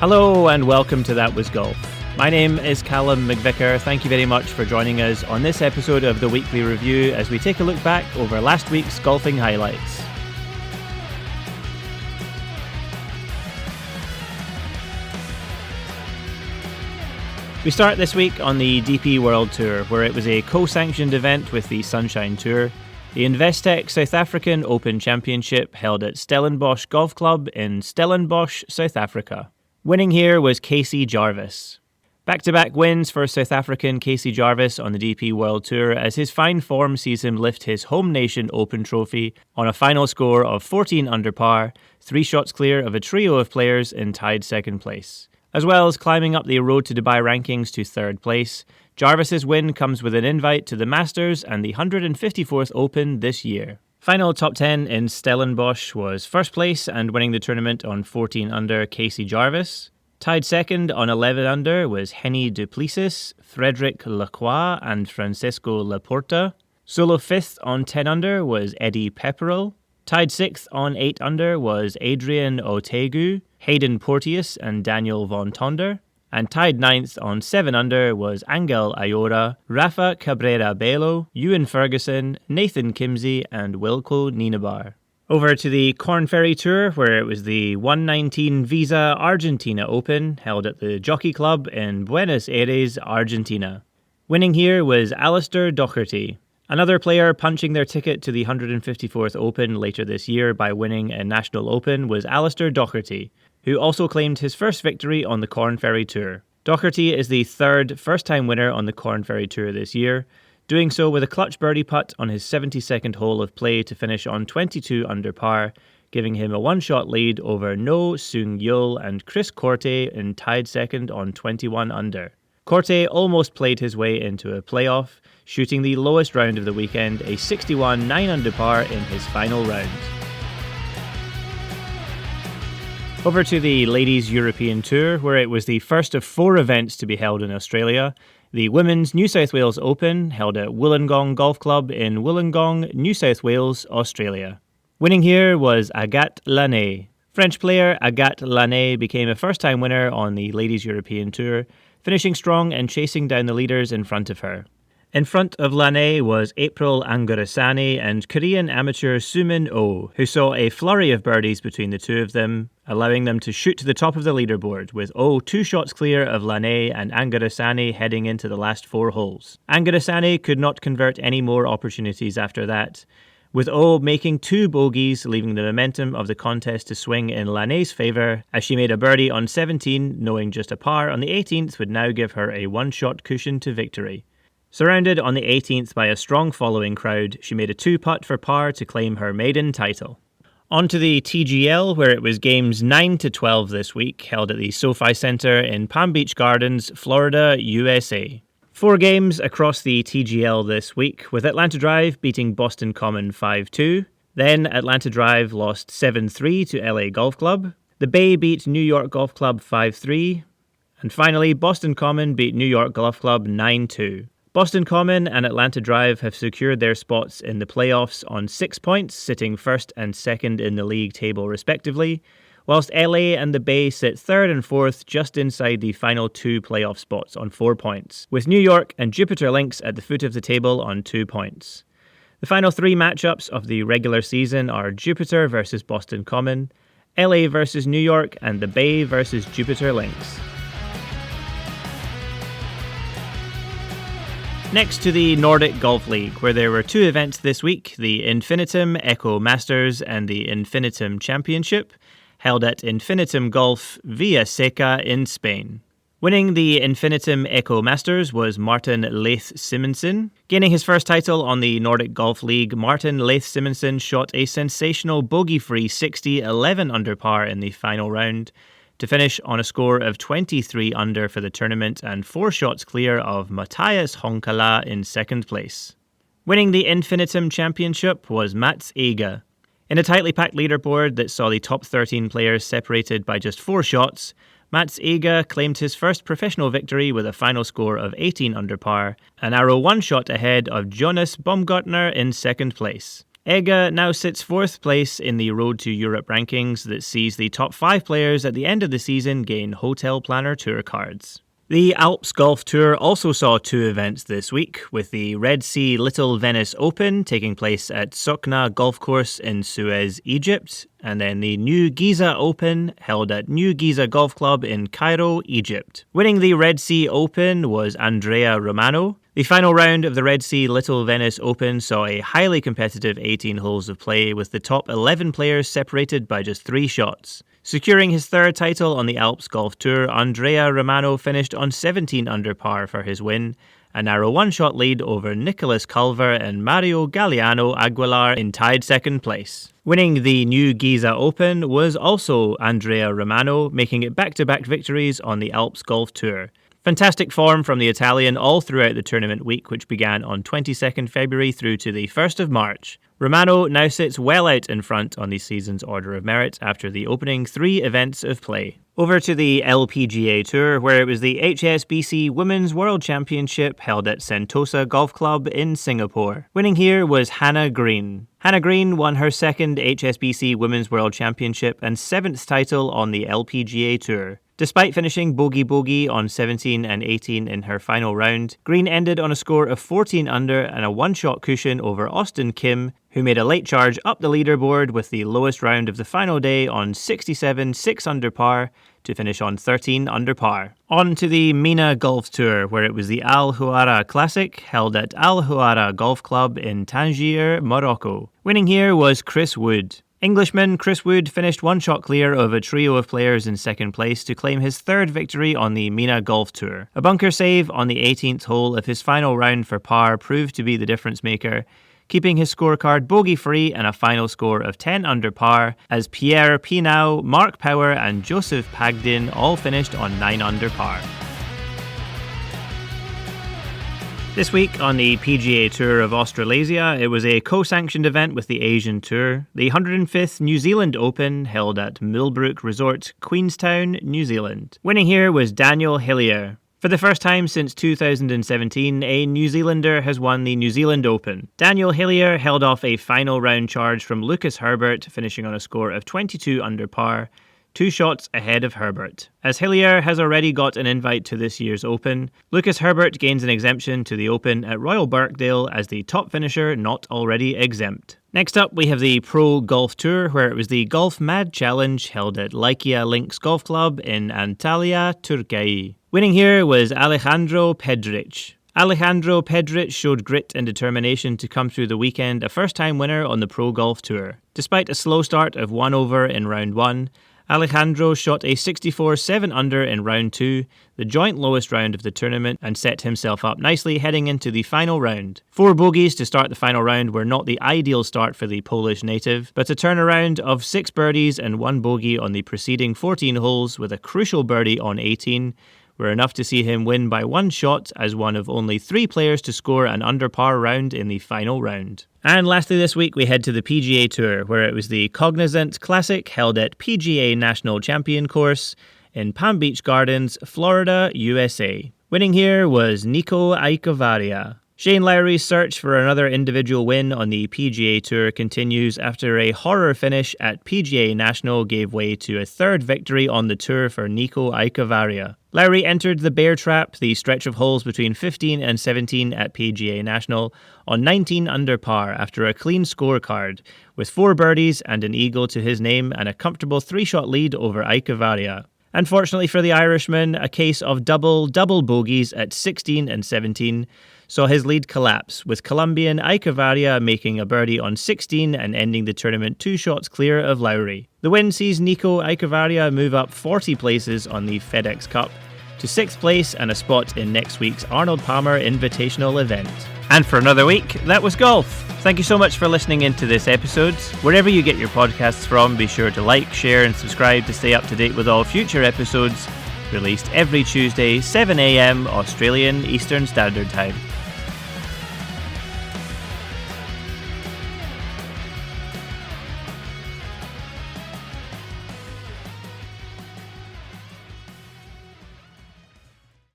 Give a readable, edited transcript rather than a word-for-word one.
Hello and welcome to That Was Golf. My name is Calum MacVicar. Thank you very much for joining us on this episode of the Weekly Review as we take a look back over last week's golfing highlights. We start this week on the DP World Tour, where it was a co-sanctioned event with the Sunshine Tour, the Investec South African Open Championship held at Stellenbosch Golf Club in Stellenbosch, South Africa. Winning here was Casey Jarvis. Back-to-back wins for South African Casey Jarvis on the DP World Tour as his fine form sees him lift his home nation Open trophy on a final score of 14 under par, 3 shots clear of a trio of players in tied second place. As well as climbing up the Road to Dubai rankings to third place, Jarvis's win comes with an invite to the Masters and the 154th Open this year. Final top 10 in Stellenbosch was first place and winning the tournament on 14 under Casey Jarvis. Tied second on 11 under was Henny Duplessis, Frederic Lacroix and Francisco Laporta. Solo fifth on 10 under was Eddie Pepperell. Tied sixth on 8 under was Adrian Otegu, Hayden Porteous and Daniel Von Tonder. And tied ninth on 7 under was Angel Ayora, Rafa Cabrera Bello, Ewan Ferguson, Nathan Kimsey and Wilco Nienaber. Over to the Corn Ferry Tour, where it was the 119 Visa Argentina Open held at the Jockey Club in Buenos Aires, Argentina. Winning here was Alistair Docherty. Another player punching their ticket to the 154th Open later this year by winning a National Open was Alistair Docherty, who also claimed his first victory on the Corn Ferry Tour. Docherty is the third first-time winner on the Corn Ferry Tour this year, doing so with a clutch birdie putt on his 72nd hole of play to finish on 22 under par, giving him a one-shot lead over No Sung Yul and Chris Corte in tied second on 21 under. Corte almost played his way into a playoff, shooting the lowest round of the weekend, a 61 9 under par in his final round. Over to the Ladies European Tour, where it was the first of 4 events to be held in Australia. The Women's New South Wales Open, held at Wollongong Golf Club in Wollongong, New South Wales, Australia. Winning here was Agathe Laisne. French player Agathe Laisne became a first-time winner on the Ladies European Tour, finishing strong and chasing down the leaders in front of her. In front of Laisne was April Angurasani and Korean amateur Sumin Oh, who saw a flurry of birdies between the two of them, allowing them to shoot to the top of the leaderboard, with Oh 2 shots clear of Laisne and Angurasani heading into the last 4 holes. Angurasani could not convert any more opportunities after that, with Oh making 2 bogeys, leaving the momentum of the contest to swing in Laisne's favour as she made a birdie on 17, knowing just a par on the 18th would now give her a one-shot cushion to victory. Surrounded on the 18th by a strong following crowd, she made a 2-putt for par to claim her maiden title. On to the TGL, where it was games 9 to 12 this week, held at the SoFi Center in Palm Beach Gardens, Florida, USA. 4 games across the TGL this week, with Atlanta Drive beating Boston Common 5-2. Then Atlanta Drive lost 7-3 to LA Golf Club. The Bay beat New York Golf Club 5-3. And finally, Boston Common beat New York Golf Club 9-2. Boston Common and Atlanta Drive have secured their spots in the playoffs on 6 points, sitting first and second in the league table respectively, whilst LA and the Bay sit third and fourth just inside the final 2 playoff spots on 4 points, with New York and Jupiter Links at the foot of the table on 2 points. The final 3 matchups of the regular season are Jupiter versus Boston Common, LA versus New York, and the Bay versus Jupiter Links. Next to the Nordic Golf League, where there were 2 events this week, the Infinitum Echo Masters and the Infinitum Championship, held at Infinitum Golf Villa Seca in Spain. Winning the Infinitum Echo Masters was Martin Leith Simonsen. Gaining his first title on the Nordic Golf League, Martin Leith Simonsen shot a sensational bogey-free 60 11 under par in the final round, to finish on a score of 23 under for the tournament and 4 shots clear of Matthias Honkala in second place. Winning the Infinitum Championship was Mats Ega. In a tightly packed leaderboard that saw the top 13 players separated by just 4 shots, Mats Ega claimed his first professional victory with a final score of 18 under par, an arrow 1 shot ahead of Jonas Baumgartner in second place. Ega now sits 4th place in the Road to Europe rankings that sees the top 5 players at the end of the season gain Hotel Planner Tour cards. The Alps Golf Tour also saw 2 events this week, with the Red Sea Little Venice Open taking place at Sokna Golf Course in Suez, Egypt, and then the New Giza Open held at New Giza Golf Club in Cairo, Egypt. Winning the Red Sea Open was Andrea Romano. The final round of the Red Sea Little Venice Open saw a highly competitive 18 holes of play, with the top 11 players separated by just 3 shots. Securing his 3rd title on the Alps Golf Tour, Andrea Romano finished on 17 under par for his win, a narrow 1-shot lead over Nicholas Culver and Mario Galliano Aguilar in tied 2nd place. Winning the New Giza Open was also Andrea Romano, making it back-to-back victories on the Alps Golf Tour. Fantastic form from the Italian all throughout the tournament week, which began on 22nd February through to the 1st of March. Romano now sits well out in front on the season's order of merit after the opening 3 events of play. Over to the LPGA Tour, where it was the HSBC Women's World Championship held at Sentosa Golf Club in Singapore. Winning here was Hannah Green. Hannah Green won her 2nd HSBC Women's World Championship and 7th title on the LPGA Tour. Despite finishing bogey-bogey on 17 and 18 in her final round, Green ended on a score of 14 under and a 1-shot cushion over Austin Kim, who made a late charge up the leaderboard with the lowest round of the final day on 67 6 under par to finish on 13 under par. On to the MENA Golf Tour, where it was the Al Huara Classic held at Al Huara Golf Club in Tangier, Morocco. Winning here was Chris Wood. Englishman Chris Wood finished 1 shot clear of a trio of players in 2nd place to claim his 3rd victory on the MENA Golf Tour. A bunker save on the 18th hole of his final round for par proved to be the difference maker, keeping his scorecard bogey-free and a final score of 10 under par, as Pierre Pinau, Mark Power and Joseph Pagdin all finished on 9 under par. This week on the PGA Tour of Australasia, it was a co-sanctioned event with the Asian Tour, the 105th New Zealand Open held at Millbrook Resort, Queenstown, New Zealand. Winning here was Daniel Hillier. For the first time since 2017, a New Zealander has won the New Zealand Open. Daniel Hillier held off a final round charge from Lucas Herbert, finishing on a score of 22 under par, 2 shots ahead of Herbert. As Hillier has already got an invite to this year's Open, Lucas Herbert gains an exemption to the Open at Royal Birkdale as the top finisher not already exempt. Next up, we have the Pro Golf Tour, where it was the Golf Mad Challenge held at Lykia Links Golf Club in Antalya, Turkey. Winning here was Alejandro Pedric. Alejandro Pedric showed grit and determination to come through the weekend, a first-time winner on the Pro Golf Tour. Despite a slow start of 1 over in round 1, Alejandro shot a 64 7 under in round 2, the joint lowest round of the tournament, and set himself up nicely heading into the final round. 4 bogeys to start the final round were not the ideal start for the Polish native, but a turnaround of 6 birdies and 1 bogey on the preceding 14 holes with a crucial birdie on 18 were enough to see him win by 1 shot as one of only 3 players to score an under par round in the final round. And lastly this week we head to the PGA Tour, where it was the Cognizant Classic held at PGA National Champion Course in Palm Beach Gardens, Florida, USA. Winning here was Nico Echevarria. Shane Lowry's search for another individual win on the PGA Tour continues after a horror finish at PGA National gave way to a 3rd victory on the tour for Nico Echevarria. Lowry entered the bear trap, the stretch of holes between 15 and 17 at PGA National, on 19 under par after a clean scorecard, with 4 birdies and an eagle to his name and a comfortable 3-shot lead over Echevarria. Unfortunately for the Irishman, a case of double bogeys at 16 and 17 saw his lead collapse, with Colombian Echevarria making a birdie on 16 and ending the tournament 2 shots clear of Lowry. The win sees Nico Echevarria move up 40 places on the FedEx Cup to 6th place and a spot in next week's Arnold Palmer Invitational event. And for another week, that was golf. Thank you so much for listening into this episode. Wherever you get your podcasts from, be sure to like, share and subscribe to stay up to date with all future episodes released every Tuesday, 7 a.m. Australian Eastern Standard Time.